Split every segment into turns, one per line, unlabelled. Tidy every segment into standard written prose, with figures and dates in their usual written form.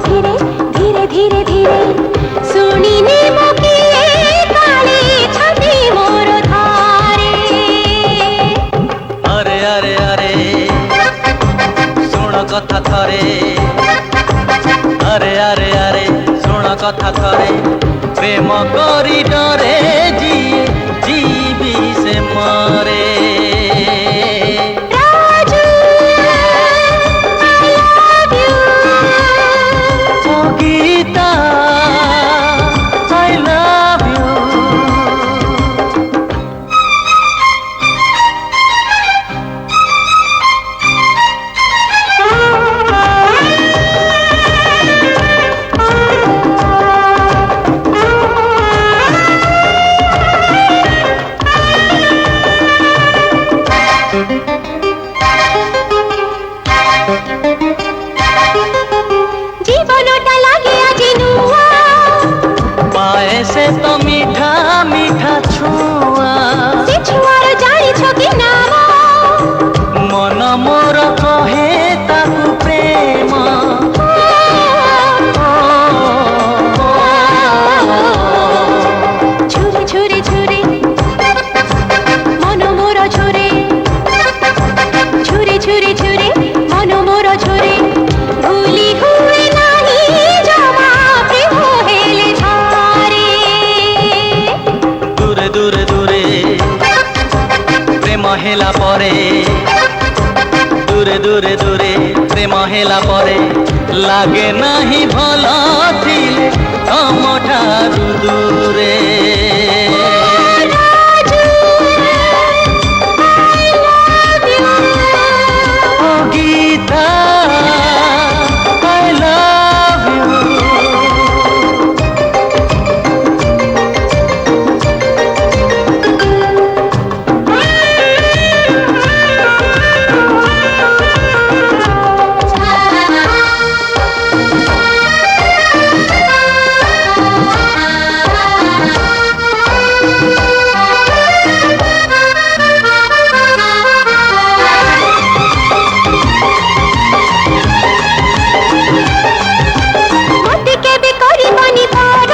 धीरे धीरे धीरे धीरे शुणिने मुखिए काले छाती मोर धारे।
अरे अरे अरे शुण कथा थरे, अरे अरे अरे शुण कथा थरे, प्रेम करी डरे जिए जीवी से मरे।
Raju I love you।
O Gita I love you।
जीवनटा लागे आजी नुआ,
पाए से तो मीठा मीठा छुआ,
से छुआर जानिछ कि नाम,
मन मोर कहे ताकू प्रेम।
छुरे छुरे छुरे मन मोर छुरे, छुरे छुरे छुरे मन मोर छुरे, भूली हुए नाही जमा प्रेम हेले झारे।
दूरे दूरे दूरे प्रेम हेला परे, दूरे दूरे दूरे प्रेम हेला परे, लागे नाही भल थिले तम ठारू दूरे।
Raju I love you।
O Gita I love you।
मते केबे करिबनी पार,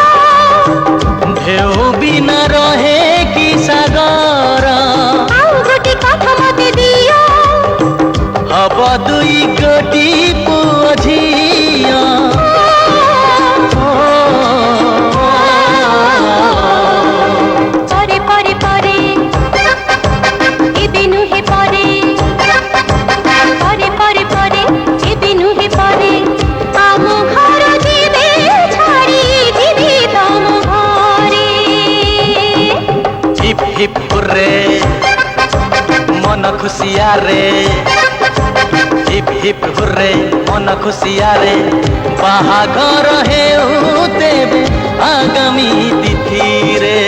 ढेउ बिना रहे कि सागर,
आउ गोटे कथा मते दियो,
हब दुई गोटी पुଅ ଝିଅ।
परे परे परे एबे नुहे परे, परे परे परे एबे नुहे परे, आम घर जीवे छाड़ी जीवी तम घरे।
हिप हिप हुर्रे मन खुशिया रे, हिप हिप हुर्रे मन खुशिया रे, बाहाघर हेउ तेबे आगामी तिथि रे।